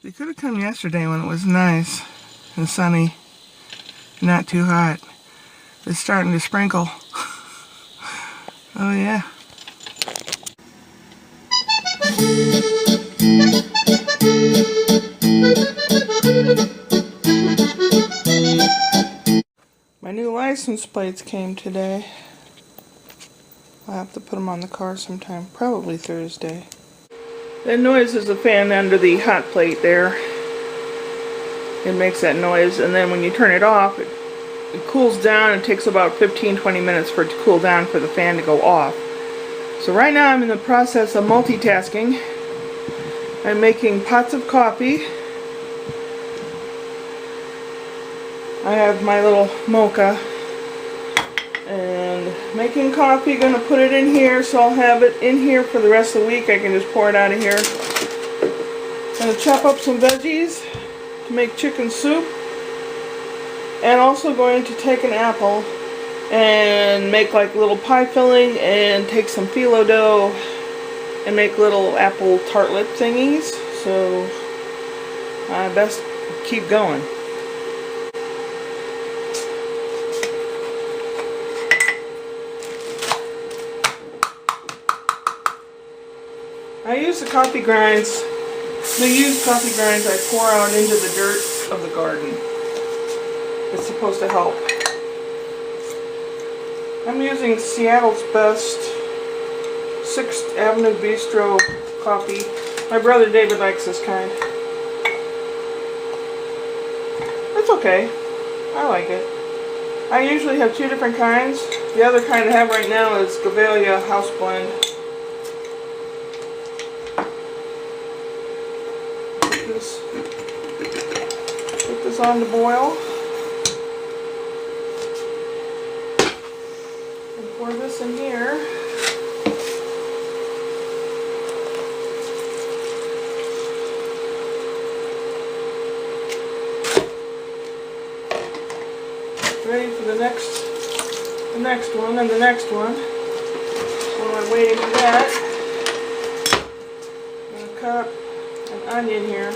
They could have come yesterday when it was nice and sunny, not too hot. It's starting to sprinkle. Oh yeah. My new license plates came today. I'll have to put them on the car sometime, probably Thursday. That noise is the fan under the hot plate there. It makes that noise, and then when you turn it off, it cools down. It takes about 15-20 minutes for it to cool down for the fan to go off. So right now I'm in the process of multitasking. I'm making pots of coffee. I have my little mocha and making coffee. Gonna put it in here, so I'll have it in here for the rest of the week. I can just pour it out of here. Gonna chop up some veggies to make chicken soup, and also going to take an apple and make like little pie filling, and take some phyllo dough and make little apple tartlet thingies. So I best keep going. I use the coffee grinds, the used coffee grinds I pour out into the dirt of the garden. It's supposed to help. I'm using Seattle's Best 6th Avenue Bistro coffee. My brother David likes this kind. It's okay. I like it. I usually have 2 different kinds. The other kind I have right now is Gavelia House Blend. Put this on to boil. And pour this in here. Ready for the next one and the next one. While I'm waiting for that, I'm going to cut up an onion here,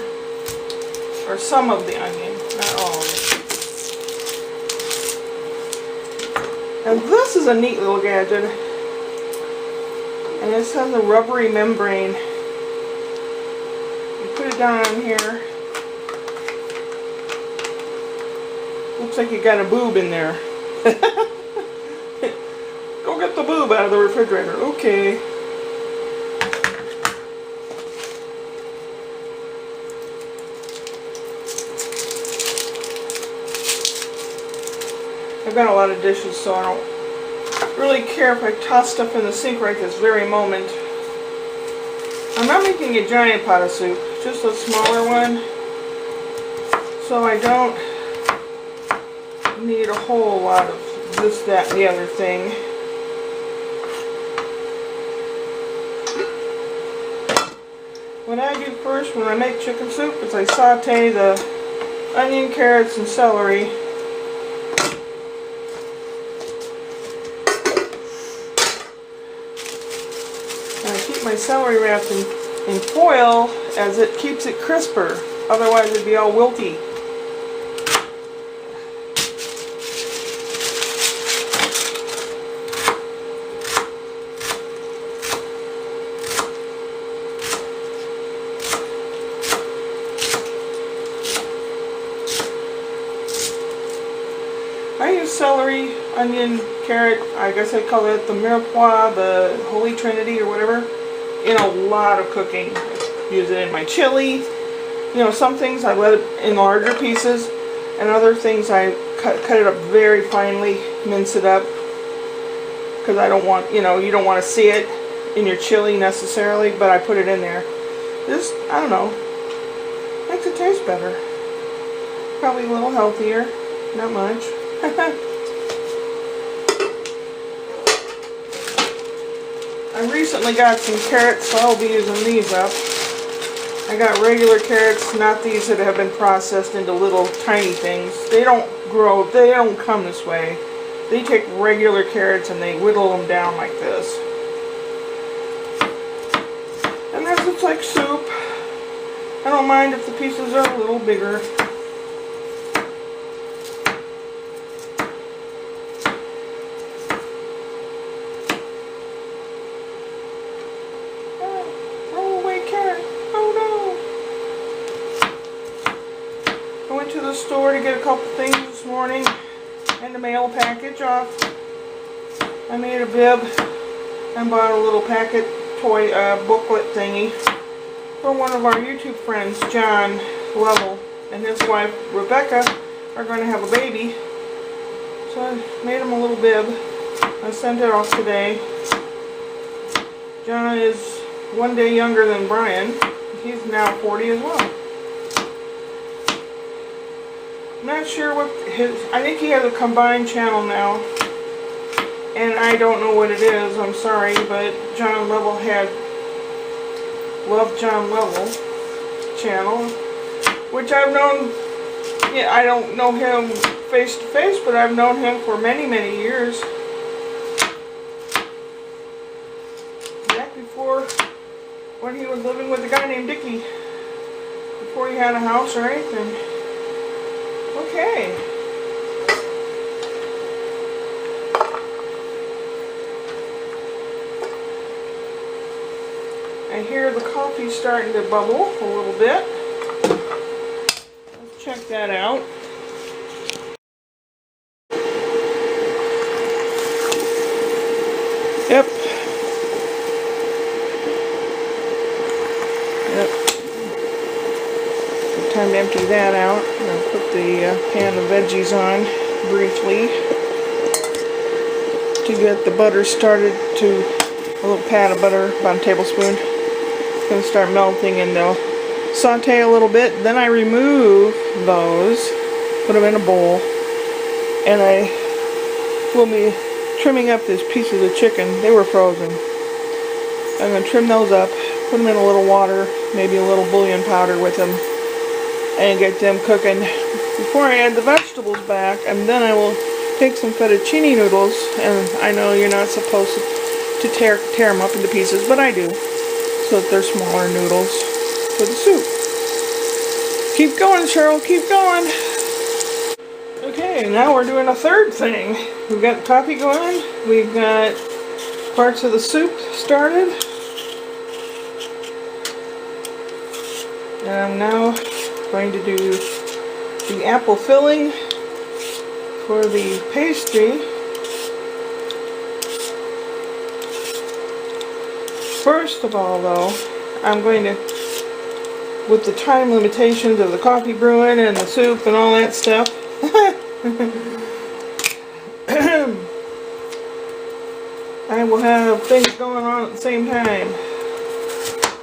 or some of the onion, not all of it. And this is a neat little gadget, and this has a rubbery membrane. You put it down on here. Looks like you got a boob in there. Go get the boob out of the refrigerator. Okay. I've got a lot of dishes, so I don't really care if I toss stuff in the sink right this very moment. I'm not making a giant pot of soup, just a smaller one, so I don't need a whole lot of this, that, and the other thing. What I do first when I make chicken soup is I saute the onion, carrots, and celery. My celery wrapped in foil, as it keeps it crisper. Otherwise it'd be all wilty. I use celery, onion, carrot, I guess I call it the mirepoix, the Holy Trinity or whatever, in a lot of cooking. Use it in my chili. You know, some things I let it in larger pieces, and other things I cut it up very finely, mince it up, because I don't want, you know, you don't want to see it in your chili necessarily, but I put it in there. Just, I don't know, makes it taste better. Probably a little healthier, not much. I recently got some carrots, so I'll be using these up. I got regular carrots, not these that have been processed into little tiny things. They don't grow, they don't come this way. They take regular carrots and they whittle them down like this. And this looks like soup. I don't mind if the pieces are a little bigger. Roll away, carrot. Oh no. I went to the store to get a couple things this morning and the mail package off. I made a bib and bought a little packet toy booklet thingy for one of our YouTube friends, John Lovell, and his wife Rebecca are going to have a baby. So I made him a little bib. I sent it off today. John is one day younger than Brian. He's now 40 as well. I'm not sure what I think he has a combined channel now. And I don't know what it is, I'm sorry, but John Lovell Love John Lovell channel, which I've known, yeah, I don't know him face to face, but I've known him for many, many years. Back before, when he was living with a guy named Dickie, before he had a house or anything. Okay. I hear the coffee starting to bubble a little bit. Let's check that out. Yep. Time to empty that out. I'm going to put the pan of veggies on briefly to get the butter started to a little pat of butter, about a tablespoon. It's going to start melting and they'll saute a little bit. Then I remove those, put them in a bowl, and I will be trimming up these pieces of chicken. They were frozen. I'm going to trim those up, put them in a little water, maybe a little bouillon powder with them, and get them cooking before I add the vegetables back. And then I will take some fettuccine noodles, and I know you're not supposed to tear them up into pieces, but I do, so that they're smaller noodles for the soup. Keep going, Cheryl, keep going. Okay, now we're doing a third thing. We've got coffee going, we've got parts of the soup started, and I'm now going to do the apple filling for the pastry. First of all, though, I'm going to, with the time limitations of the coffee brewing and the soup and all that stuff, I will have things going on at the same time.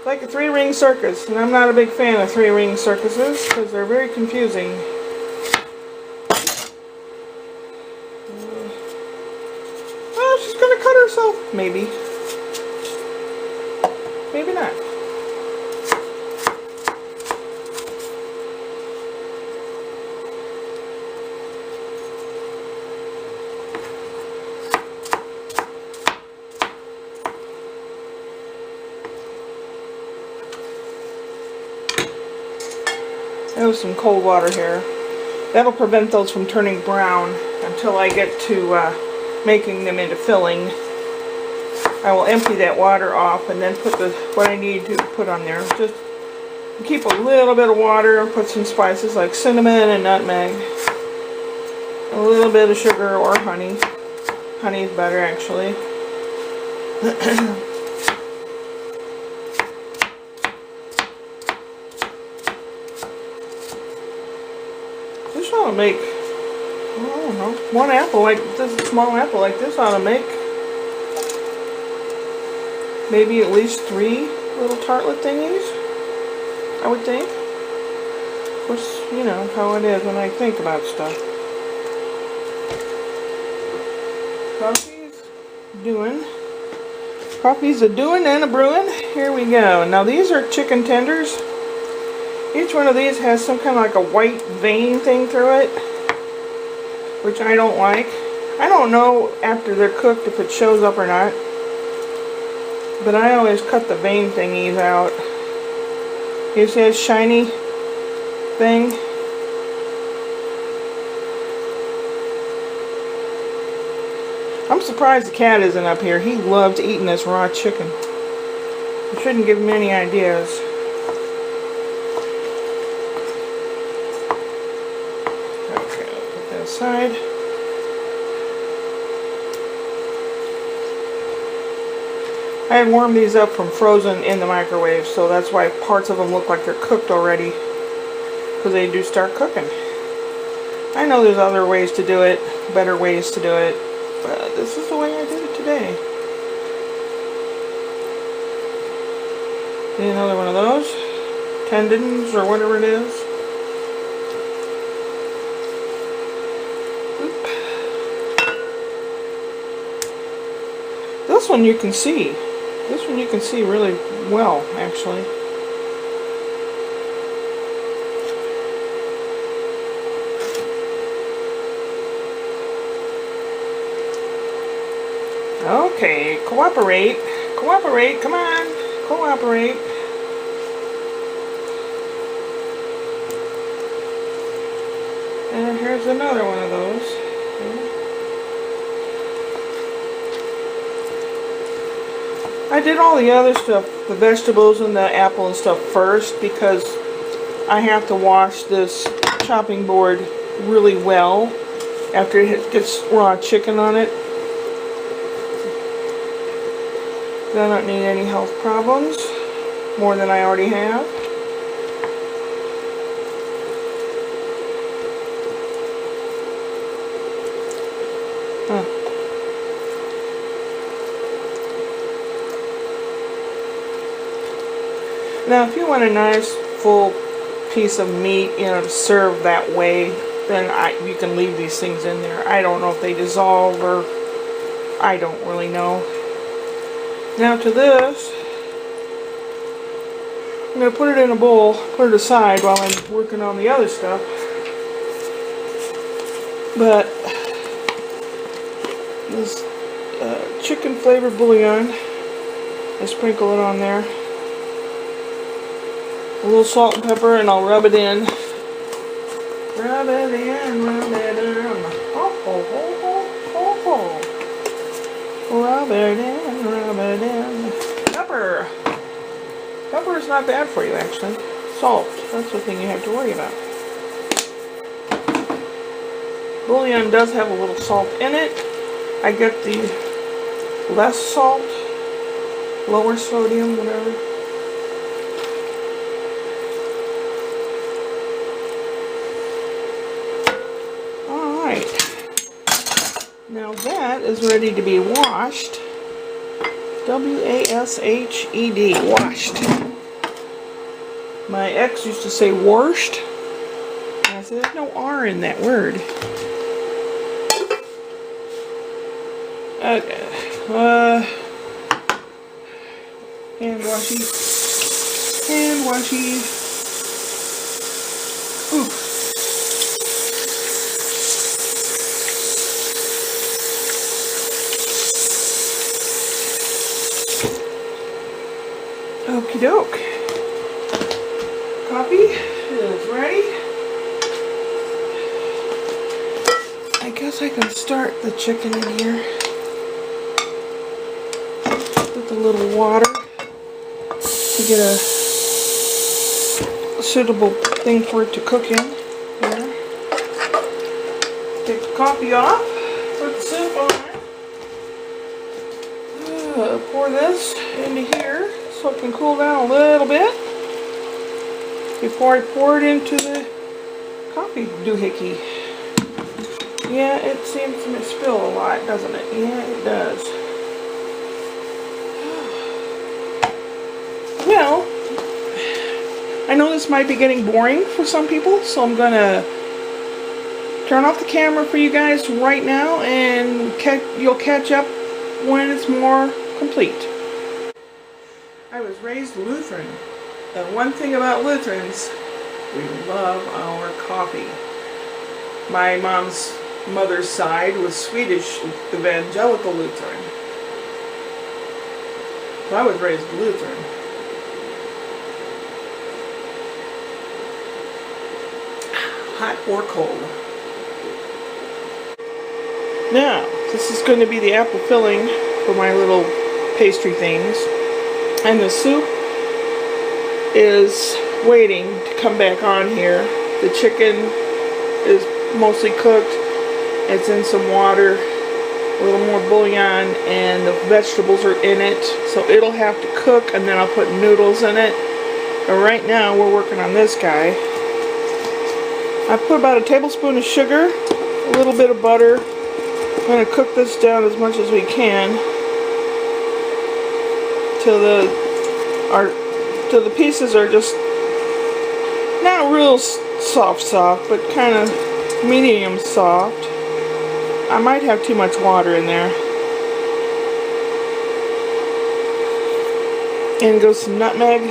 Like a three-ring circus, and I'm not a big fan of three-ring circuses because they're very confusing. Oh, she's gonna cut herself. Maybe. Maybe not. There's some cold water here. That'll prevent those from turning brown until I get to making them into filling. I will empty that water off and then put what I need to put on there. Just keep a little bit of water and put some spices like cinnamon and nutmeg. A little bit of sugar or honey. Honey is better, actually. This ought to make, I don't know, one apple like this, a small apple like this ought to make maybe at least 3 little tartlet thingies, I would think. Of course, you know how it is when I think about stuff. Coffee's a doing and a brewing. Here we go. Now these are chicken tenders. Each one of these has some kind of like a white vein thing through it, which I don't like. I don't know after they're cooked if it shows up or not, but I always cut the vein thingies out. You see that shiny thing? I'm surprised the cat isn't up here. He loves eating this raw chicken. I shouldn't give him any ideas. Okay, I'll put that aside. I had warmed these up from frozen in the microwave, so that's why parts of them look like they're cooked already, because they do start cooking. I know there's other ways to do it, better ways to do it, but this is the way I did it today. Need another one of those tendons or whatever it is. Oop. This one you can see. This one you can see really well, actually. Okay, cooperate. Cooperate, come on. Cooperate. And here's another one of those. I did all the other stuff, the vegetables and the apple and stuff first, because I have to wash this chopping board really well after it gets raw chicken on it. I don't need any health problems, more than I already have. Now, if you want a nice full piece of meat, you know, to serve that way, then you can leave these things in there. I don't know if they dissolve or I don't really know. Now to this, I'm going to put it in a bowl, put it aside while I'm working on the other stuff. But this chicken flavored bouillon, I sprinkle it on there. A little salt and pepper, and I'll rub it in. Rub it in, rub it in. Oh, oh, oh, oh, oh, oh. Rub it in, rub it in. Pepper. Pepper is not bad for you, actually. Salt, that's the thing you have to worry about. Bouillon does have a little salt in it. I get the less salt, lower sodium, whatever. Now that is ready to be washed. W-A-S-H-E-D, washed. My ex used to say washed. And I said, there's no R in that word. Okay. Hand washy. Hand washy. Ooh. Okie doke. Coffee is ready. I guess I can start the chicken in here with a little water to get a suitable thing for it to cook in. There. Take the coffee off, put the soup on it. Pour this into here so it can cool down a little bit before I pour it into the coffee doohickey. Yeah, it seems to spill a lot, doesn't it? Yeah, it does. Well, I know this might be getting boring for some people, so I'm gonna turn off the camera for you guys right now, and you'll catch up when it's more complete. I was raised Lutheran, and one thing about Lutherans, we love our coffee. My mother's side was Swedish evangelical Lutheran, so I was raised Lutheran. hot or cold. Now, this is going to be the apple filling for my little pastry things. And the soup is waiting to come back on here. The chicken is mostly cooked. It's in some water, a little more bouillon, and the vegetables are in it. So it'll have to cook, and then I'll put noodles in it. But right now we're working on this guy. I put about a tablespoon of sugar, a little bit of butter. I'm going to cook this down as much as we can till the pieces are just not real soft, but kind of medium soft. I might have too much water in there. In goes some nutmeg.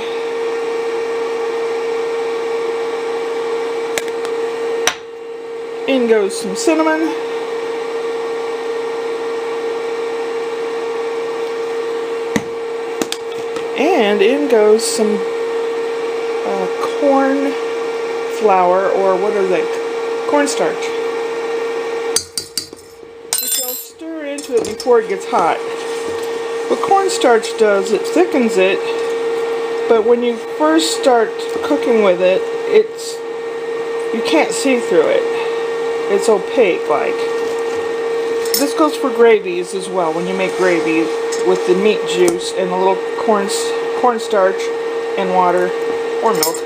In goes some cinnamon. And in goes some corn flour, or what are they? Cornstarch. Which I'll stir into it before it gets hot. What cornstarch does, it thickens it, but when you first start cooking with it, you can't see through it. It's opaque like. This goes for gravies as well, when you make gravy with the meat juice and a little cornstarch and water or milk.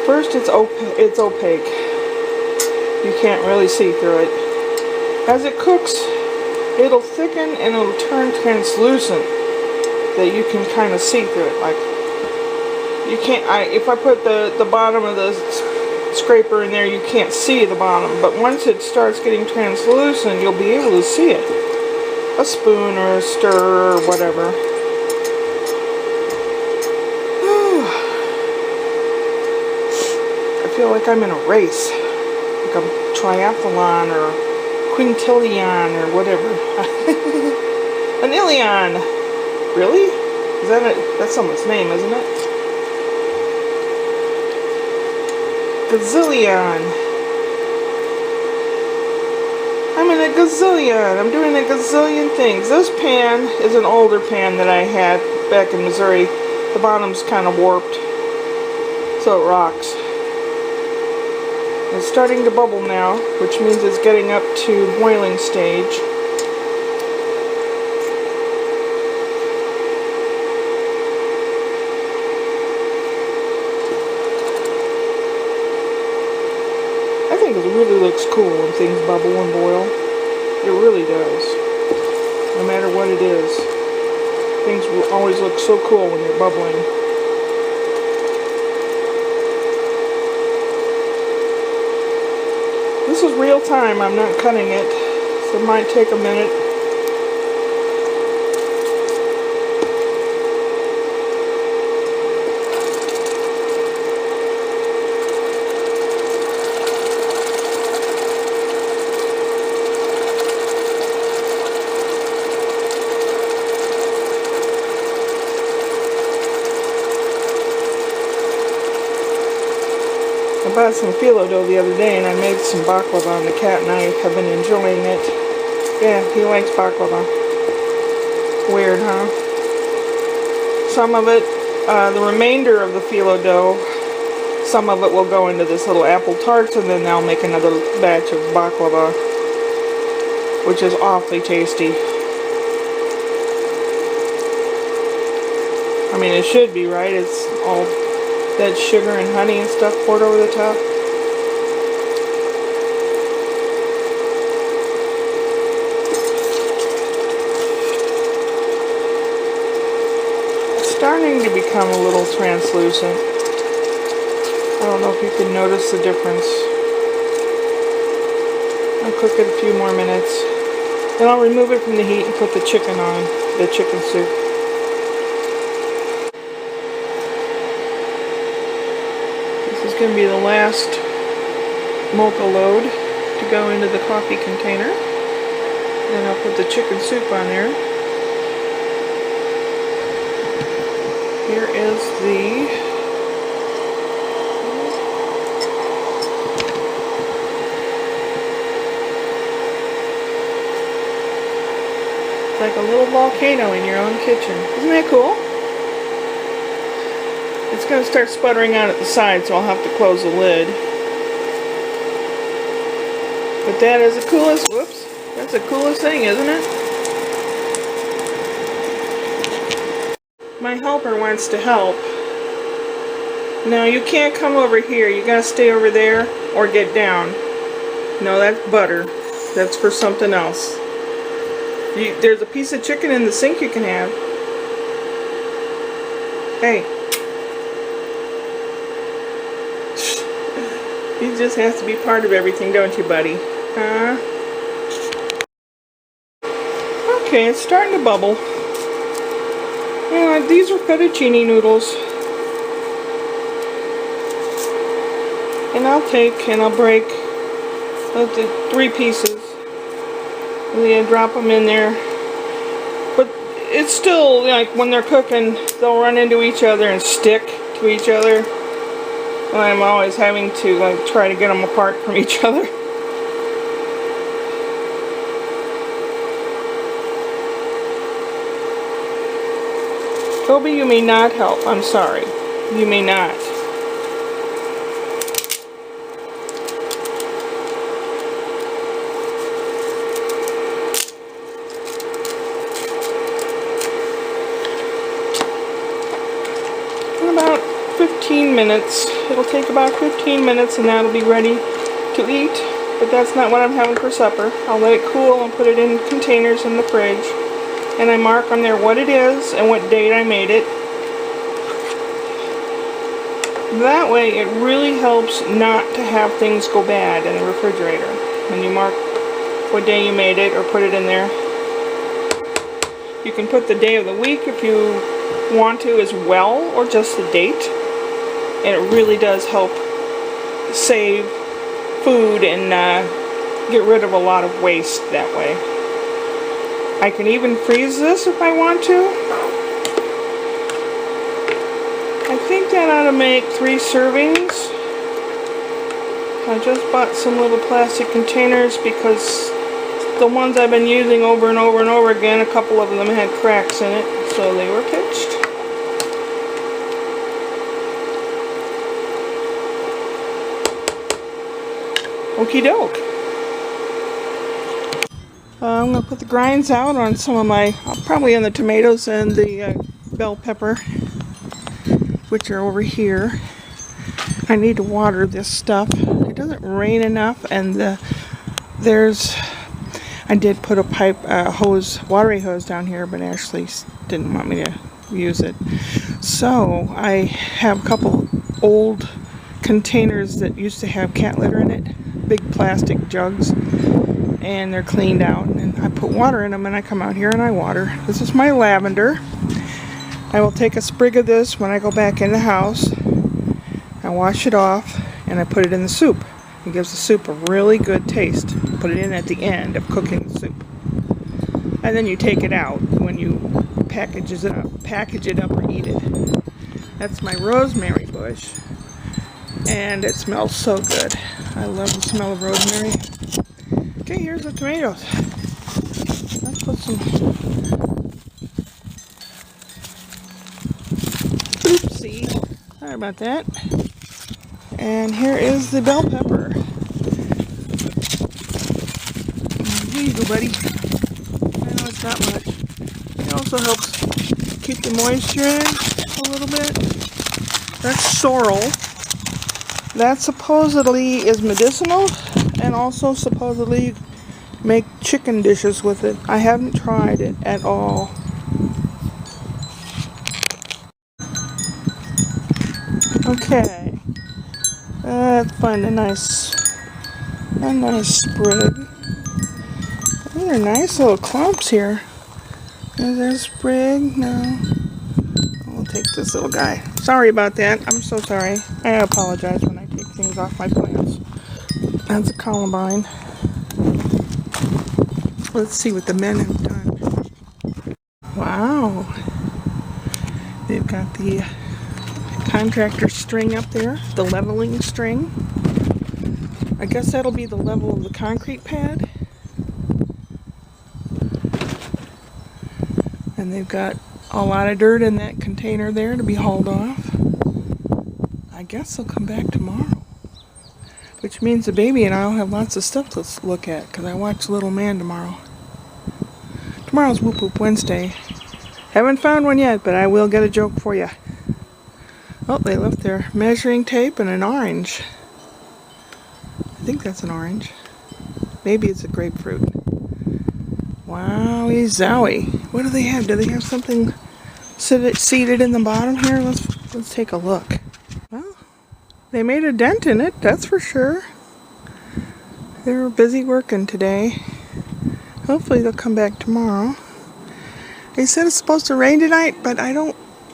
First it's opaque. You can't really see through it. As it cooks, it'll thicken and it'll turn translucent that you can kind of see through it. Like, you can't, if I put the bottom of the scraper in there, you can't see the bottom, but once it starts getting translucent, you'll be able to see it. A spoon or a stir or whatever. I feel like I'm in a race, like a triathlon or quintillion or whatever. An illion. Really? Is that that's someone's name, isn't it? Gazillion. I'm in a gazillion. I'm doing a gazillion things. This pan is an older pan that I had back in Missouri. The bottom's kind of warped, so it rocks. It's starting to bubble now, which means it's getting up to boiling stage. I think it really looks cool when things bubble and boil. It really does. No matter what it is. Things will always look so cool when they're bubbling. This is real time. I'm not cutting it, so it might take a minute. I bought some phyllo dough the other day and I made some baklava, and the cat and I have been enjoying it. Yeah, he likes baklava. Weird, huh? Some of it, the remainder of the phyllo dough, some of it will go into this little apple tarts, and then I'll make another batch of baklava, which is awfully tasty. I mean, it should be, right? It's all that sugar and honey and stuff poured over the top. It's starting to become a little translucent. I don't know if you can notice the difference. I'll cook it a few more minutes. Then I'll remove it from the heat and put the chicken on, the chicken soup. This is going to be the last mocha load to go into the coffee container. Then I'll put the chicken soup on there. Here is the like a little volcano in your own kitchen. Isn't that cool? It's going to start sputtering out at the side, so I'll have to close the lid. But that is the coolest, whoops, that's the coolest thing, isn't it? My helper wants to help. Now you can't come over here, you gotta stay over there or get down. No, that's butter. That's for something else. There's a piece of chicken in the sink you can have. Hey. You just have to be part of everything, don't you, buddy? Huh? Okay, it's starting to bubble. Yeah, these are fettuccine noodles. And I'll take and I'll break the 3 pieces. And then drop them in there. But it's still like when they're cooking, they'll run into each other and stick to each other. And I'm always having to like try to get them apart from each other. Toby, you may not help. I'm sorry. You may not. In about 15 minutes. It'll take about 15 minutes and that'll be ready to eat. But that's not what I'm having for supper. I'll let it cool and put it in containers in the fridge. And I mark on there what it is and what date I made it. That way it really helps not to have things go bad in the refrigerator. When you mark what day you made it or put it in there. You can put the day of the week if you want to as well, or just the date. And it really does help save food and get rid of a lot of waste that way. I can even freeze this if I want to. I think that ought to make 3 servings. I just bought some little plastic containers because the ones I've been using over and over and over again, a couple of them had cracks in it, so they were pitched. Okie doke. I'm going to put the grinds out on some of my, probably on the tomatoes and the bell pepper, which are over here. I need to water this stuff. It doesn't rain enough, and I did put a watery hose down here, but Ashley didn't want me to use it. So I have a couple old containers that used to have cat litter in it, big plastic jugs. And they're cleaned out, and I put water in them, and I come out here and I water. This is my lavender. I will take a sprig of this when I go back in the house. I wash it off and I put it in the soup. It gives the soup a really good taste. Put it in at the end of cooking the soup. And then you take it out when you package it up or eat it. That's my rosemary bush, and it smells so good. I love the smell of rosemary. Okay, here's the tomatoes. Let's put some... Oopsie. Sorry about that. And here is the bell pepper. Here you go, buddy. I know it's not much. It also helps keep the moisture in a little bit. That's sorrel. That supposedly is medicinal, and also supposedly make chicken dishes with it. I haven't tried it at all. Okay, let's find a nice sprig. These are nice little clumps here. Is there a sprig? No. We'll take this little guy. Sorry about that. I'm so sorry. I apologize when I take things off my plants. That's a columbine. Let's see what the men have done. Wow. They've got the contractor string up there, the leveling string. I guess that'll be the level of the concrete pad. And they've got a lot of dirt in that container there to be hauled off. I guess they'll come back tomorrow. Which means the baby and I'll have lots of stuff to look at, because I watch Little Man tomorrow. Tomorrow's Whoop Whoop Wednesday. Haven't found one yet, but I will get a joke for you. Oh, they left their measuring tape and an orange. I think that's an orange. Maybe it's a grapefruit. Wowie zowie. What do they have? Do they have something seated in the bottom here? Let's take a look. Well, they made a dent in it, that's for sure. They were busy working today. Hopefully they'll come back tomorrow. They said it's supposed to rain tonight, but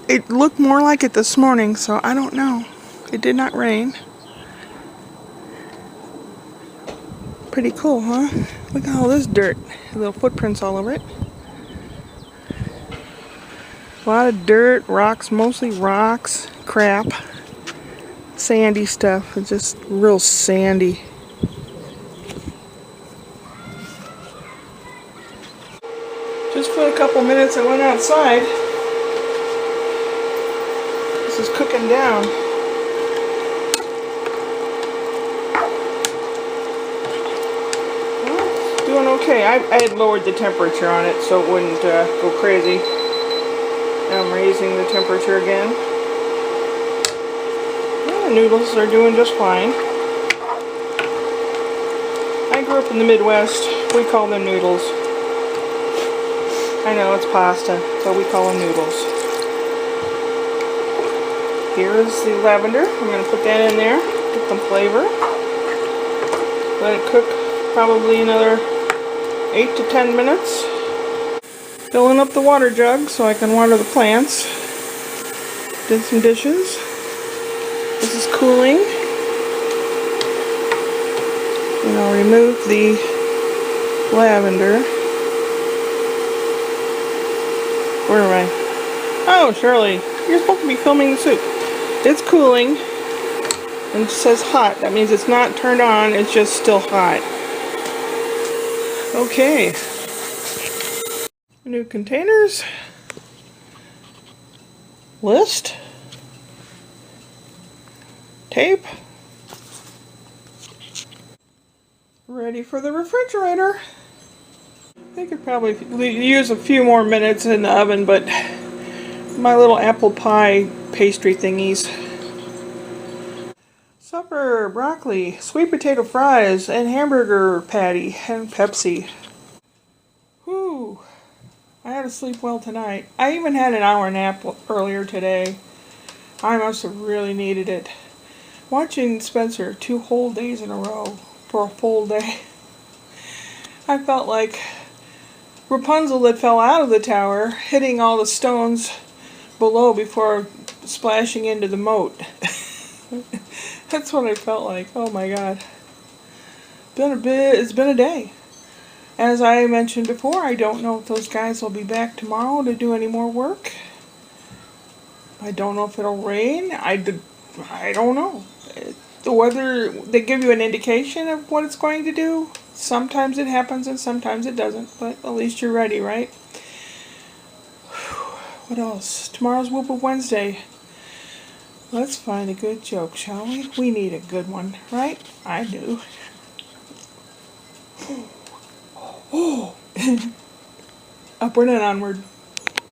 it looked more like it this morning, so I don't know. It did not rain. Pretty cool, huh? Look at all this dirt. Little footprints all over it. A lot of dirt, rocks, mostly rocks, crap. Sandy stuff. It's just real sandy. Just for a couple minutes I went outside. This is cooking down. Doing okay. I had lowered the temperature on it so it wouldn't go crazy. Now I'm raising the temperature again. Yeah, the noodles are doing just fine. I grew up in the Midwest. We call them noodles. I know it's pasta, so we call them noodles. Here is the lavender. I'm going to put that in there, get some flavor. Let it cook probably another 8 to 10 minutes. Filling up the water jug so I can water the plants. Did some dishes. This is cooling. And I'll remove the lavender. Where am I? Oh, Shirley, you're supposed to be filming the soup. It's cooling. And it says hot. That means it's not turned on, it's just still hot. Okay. New containers. List. Tape. Ready for the refrigerator. I could probably use a few more minutes in the oven, but my little apple pie pastry thingies. Supper, broccoli, sweet potato fries, and hamburger patty, and Pepsi. Whew. I had to sleep well tonight. I even had an hour nap earlier today. I must have really needed it. Watching Spencer 2 whole days in a row for a full day. I felt like Rapunzel that fell out of the tower, hitting all the stones below before splashing into the moat. That's what I felt like. Oh my god. It's been a day. As I mentioned before, I don't know if those guys will be back tomorrow to do any more work. I don't know if it'll rain. I don't know. The weather, they give you an indication of what it's going to do. Sometimes it happens and sometimes it doesn't, but at least you're ready, right? What else? Tomorrow's Whoop Whoop Wednesday. Let's find a good joke, shall we? We need a good one, right? I do. Oh. Upward and onward.